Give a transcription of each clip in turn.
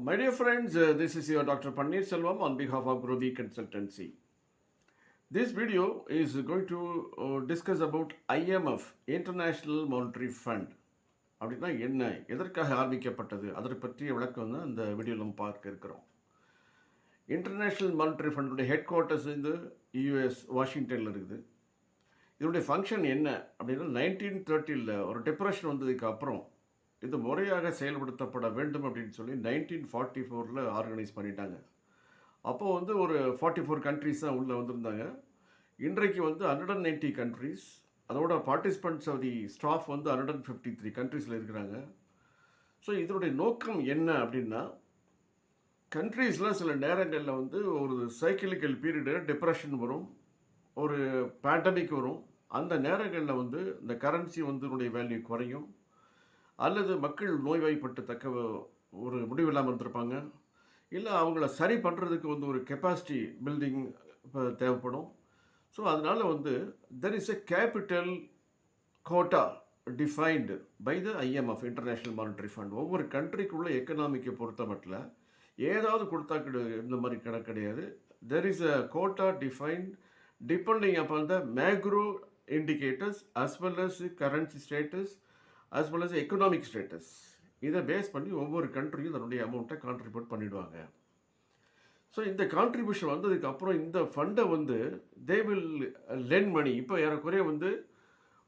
My dear friends, this is your Dr. Pannir Selvam on behalf of growbigconsultancy. This video is going to discuss about IMF, International Monetary Fund. அப்படின்னா என்ன, எதற்காக ஆரம்பிக்கப்பட்டது, அதை பற்றிய விளக்கம் தான் இந்த வீடியோவில் நம்ம பார்க்க இருக்கிறோம். இன்டர்நேஷ்னல் மானிட்டரி ஃபண்டுடைய ஹெட் குவார்ட்டர்ஸ் இந்த யூஎஸ் வாஷிங்டனில் இருக்குது. இதனுடைய ஃபங்க்ஷன் என்ன அப்படின்னா 1930 ஒரு டிப்ரெஷன் வந்ததுக்கு அப்புறம் இது முறையாக செயல்படுத்தப்பட வேண்டும் அப்படின்னு சொல்லி 1944 ஆர்கனைஸ் பண்ணிட்டாங்க. அப்போது ஒரு 44 கண்ட்ரிஸ் தான் உள்ளே வந்திருந்தாங்க. இன்றைக்கு 190 கண்ட்ரிஸ், அதோட பார்ட்டிசிபெண்ட்ஸ் ஆஃப் தி ஸ்டாஃப் 153 கண்ட்ரீஸில் இருக்கிறாங்க. ஸோ இதனுடைய நோக்கம் என்ன அப்படின்னா, கண்ட்ரீஸில் சில நேரங்களில் ஒரு சைக்கிளிக்கல் பீரியடு டிப்ரெஷன் வரும், ஒரு பேண்டமிக் வரும். அந்த நேரங்களில் இந்த கரன்சி இதனுடைய வேல்யூ குறையும், அல்லது மக்கள் நோய்வாய்ப்பட்டு ஒரு முடிவு இல்லாமல் இருந்திருப்பாங்க, இல்லை அவங்கள சரி பண்ணுறதுக்கு ஒரு கெப்பாசிட்டி பில்டிங் தேவைப்படும். ஸோ அதனால் there is a capital quota defined by the IMF, international monetary fund. ஒவ்வொரு கண்ட்ரிக்குள்ள எக்கனாமிக்கை பொறுத்த மட்டும் ஏதாவது கொடுத்தா இந்த மாதிரி கணக்கு கிடையாது. There is a quota defined depending upon the macro indicators as well as currency status as well as economic status. இதை பேஸ் பண்ணி ஒவ்வொரு கண்ட்ரியும் தன்னுடைய அமௌண்ட்டை கான்ட்ரிபியூட் பண்ணிவிடுவாங்க. ஸோ இந்த கான்ட்ரிபியூஷன் வந்ததுக்கு அப்புறம் இந்த ஃபண்டை தே வில் லென் மணி. இப்போ ஏறக்குறைய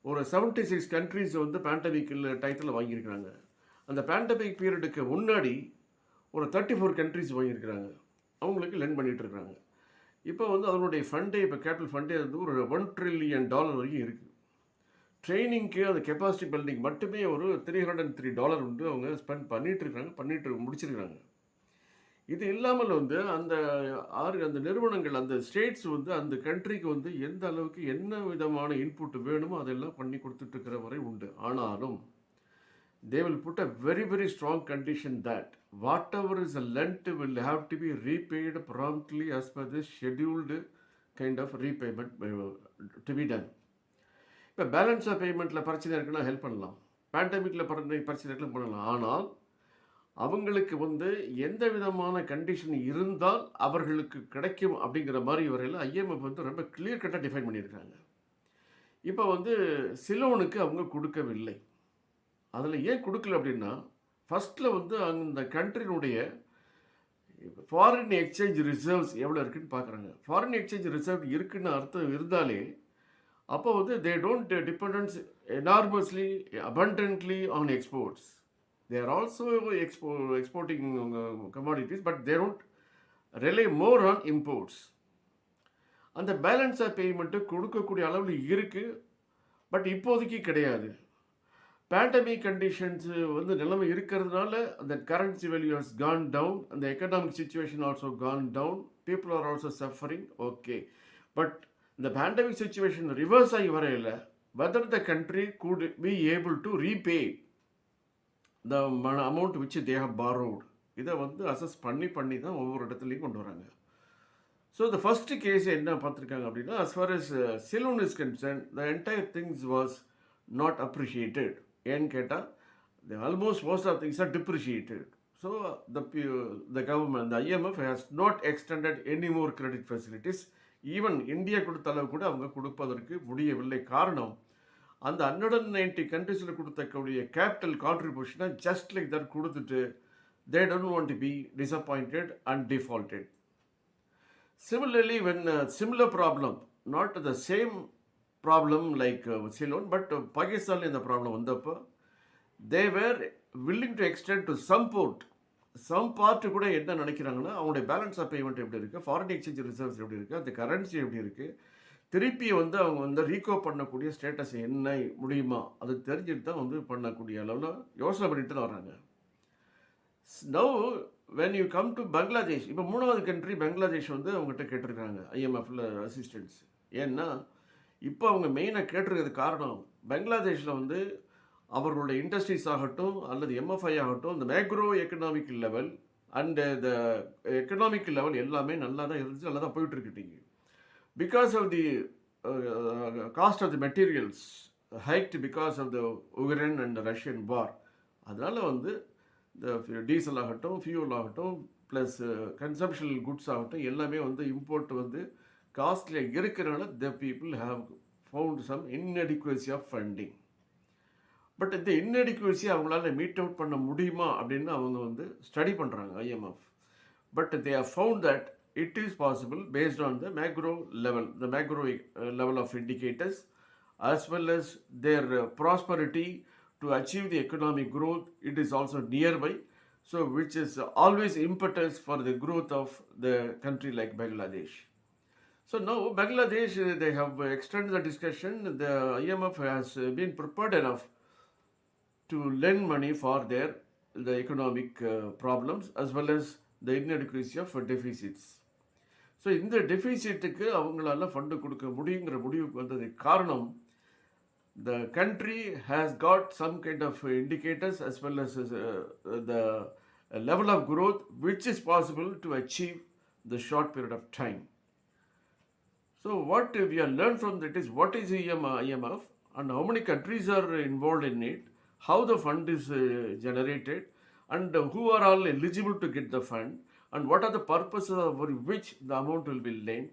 ஒரு 76 கண்ட்ரிஸ் பேண்டமிக் டைத்தில் வாங்கியிருக்கிறாங்க. அந்த பேண்டமிக் பீரியடுக்கு முன்னாடி ஒரு 34 கண்ட்ரிஸ் வாங்கியிருக்கிறாங்க, அவங்களுக்கு லென் பண்ணிகிட்டு இருக்கிறாங்க. இப்போ அதனுடைய ஃபண்டே, இப்போ கேபிட்டல் ஃபண்டே ஒரு $1 trillion வரைக்கும் இருக்குது. ட்ரைனிங்க்கு, அந்த கெப்பாசிட்டி பில்டிங் மட்டுமே ஒரு $303 அவங்க ஸ்பெண்ட் பண்ணிட்டு முடிச்சிருக்கிறாங்க. இது இல்லாமல் அந்த நிறுவனங்கள், அந்த ஸ்டேட்ஸ் அந்த கண்ட்ரிக்கு எந்த அளவுக்கு என்ன விதமான இன்புட் வேணுமோ அதெல்லாம் பண்ணி கொடுத்துட்ருக்கிற வரை உண்டு. ஆனாலும் they will put a very very strong condition that whatever is lent will have to be repaid promptly as per the scheduled kind of repayment to be done. இப்போ பேலன்ஸ் ஆஃப் பேமெண்ட்டில் பிரச்சனை இருக்குன்னா help பண்ணலாம், பேண்டமிக்கில் பிரச்சனை இருக்குன்னு பண்ணலாம். ஆனால் அவங்களுக்கு எந்த விதமான கண்டிஷன் இருந்தால் அவர்களுக்கு கிடைக்கும் அப்படிங்கிற மாதிரி வரையில் IMF ரொம்ப கிளியர் கட்டாக டிஃபைன் பண்ணியிருக்காங்க. இப்போ சிலோனுக்கு அவங்க கொடுக்கவில்லை. அதில் ஏன் கொடுக்கல அப்படின்னா, ஃபஸ்ட்டில் அந்த கண்ட்ரினுடைய ஃபாரின் எக்ஸ்சேஞ்ச் ரிசர்வ்ஸ் எவ்வளோ இருக்குதுன்னு பார்க்குறாங்க. ஃபாரின் எக்ஸ்சேஞ்ச் ரிசர்வ் இருக்குன்னு அர்த்தம் இருந்தாலே அப்போ they don't dependence enormously, abundantly on exports. They are also exporting commodities, but they don't rely more on imports. அந்த பேலன்ஸ் ஆஃப் பேமெண்ட்டு கொடுக்கக்கூடிய அளவில் இருக்குது, பட் இப்போதைக்கு கிடையாது. பேண்டமிக் கண்டிஷன்ஸு நிலைமை இருக்கிறதுனால அந்த currency value has gone down, அந்த economic situation also gone down, people are also suffering. Okay, but இந்த பேண்டமிக் சிச்சுவேஷன் ரிவர்ஸ் ஆகி வரையில் whether the country could be able to repay the amount which they have borrowed, இதை assess பண்ணி தான் ஒவ்வொரு இடத்துலையும் கொண்டு வராங்க. ஸோ the first கேஸ் என்ன பார்த்துருக்காங்க அப்படின்னா, as far as Ceylon is concerned, the entire things was not appreciated. ஏன்னு கேட்டால் almost most of things are depreciated. So the government, the IMF has not extended any more credit facilities. Even India கொடுத்த அளவு கூட அவங்க கொடுப்பதற்கு முடியவில்லை. காரணம், அந்த 190 கண்ட்ரீஸில் கொடுத்தக்கூடிய கேபிட்டல் கான்ட்ரிபியூஷனை ஜஸ்ட் லைக் தட் கொடுத்துட்டு they don't want to be disappointed and defaulted. Similarly, when similar problem, not the same problem like Ceylon, but Pakistan இந்த ப்ராப்ளம் வந்தப்போ they were willing to extend to some part கூட என்ன நினைக்கிறாங்கன்னா, அவங்களுடைய balance of payment எப்படி இருக்குது, foreign exchange reserves எப்படி இருக்குது, அந்த கரன்சி எப்படி இருக்குது, திருப்பி அவங்க ரீகோ பண்ணக்கூடிய ஸ்டேட்டஸ் என்ன முடியுமா, அது தெரிஞ்சுட்டு தான் பண்ணக்கூடிய அளவில் யோசனை பண்ணிட்டு தான் வராங்க. Now when you come to Bangladesh, இப்போ 3வது கண்ட்ரி பங்களாதேஷ் அவங்ககிட்ட கேட்டிருக்காங்க IMFல அசிஸ்டன்ஸ். ஏன்னா இப்போ அவங்க மெயினாக கேட்டிருக்கிறது காரணம், பங்களாதேஷில் அவர்களுடைய இண்டஸ்ட்ரீஸ் ஆகட்டும் அல்லது MFI ஆகட்டும், இந்த macro economic level and the economic level எல்லாமே நல்லா தான் இருந்துச்சு, நல்லா தான் போயிட்டுருக்கிட்டீங்க. Because of the cost of the materials hiked because of the Ukraine and Russian war, அதனால் இந்த டீசல் ஆகட்டும், ஃபியூல் ஆகட்டும், ப்ளஸ் கன்சம்ஷனல் குட்ஸ் ஆகட்டும், எல்லாமே வந்து இம்போர்ட் வந்து காஸ்ட்லியாக இருக்கிறனால the people have found some inadequacy of funding. But இந்த இன்அடிக்வசி அவங்களால மீட் அவுட் பண்ண முடியுமா அப்படின்னு அவங்க வந்து ஸ்டடி பண்ணுறாங்க IMF. But they have found that it is possible based on the macro level of indicators, as well as their prosperity to achieve the economic growth. It is also nearby, so which is always impetus for the growth of the country like Bangladesh. So now Bangladesh, they have extended the discussion. The IMF has been prepared enough to lend money for the economic problems, as well as the inadequacy of deficits. So இந்த டெஃபிசிட்டுக்கு அவங்களால fund கொடுக்க முடியுங்கிற முடிவுக்கு வந்ததுக்கு காரணம், the country has got some kind of indicators as well as the level of growth which is possible to achieve the short period of time. So what we have learned from that is what is IMF and how many countries are involved in it, how the fund is generated, and who are all eligible to get the fund, and what are the purposes for which the amount will be lent,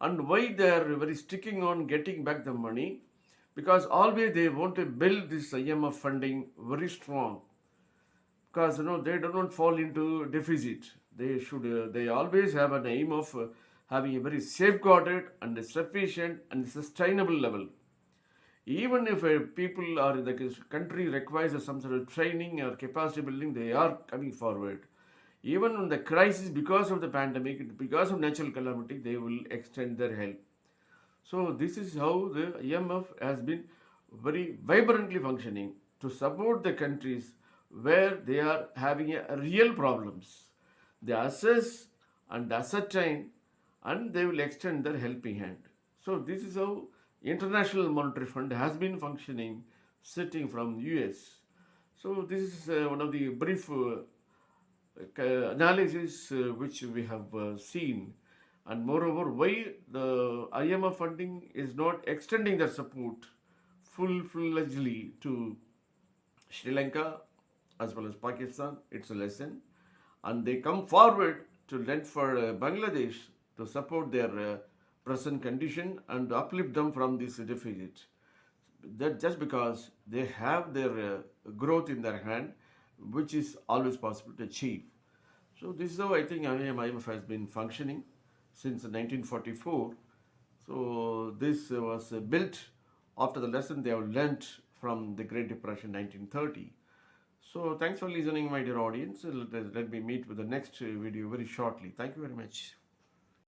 and why they are very sticking on getting back the money, because always they want to build this IMF funding very strong, because they do not fall into deficit. They always have an aim of having a very safeguarded and sufficient and sustainable level. Even if people or the country requires some sort of training or capacity building, they are coming forward. Even in the crisis, because of the pandemic, because of natural calamity, they will extend their help. So this is how the IMF has been very vibrantly functioning to support the countries where they are having real problems. They assess and ascertain, and they will extend their helping hand. So this is how International Monetary Fund has been functioning, sitting from US. So this is one of the brief analysis which we have seen, and moreover why the IMF funding is not extending their support full-fledgedly to Sri Lanka as well as Pakistan. It's a lesson, and they come forward to lend for Bangladesh to support their present condition and uplift them from this deficit. That just because they have their growth in their hand, which is always possible to achieve. So this is how I think IMF has been functioning since 1944. So this was built after the lesson they have learnt from the Great Depression 1930. So thanks for listening, my dear audience. Let me meet with the next video very shortly. Thank you very much.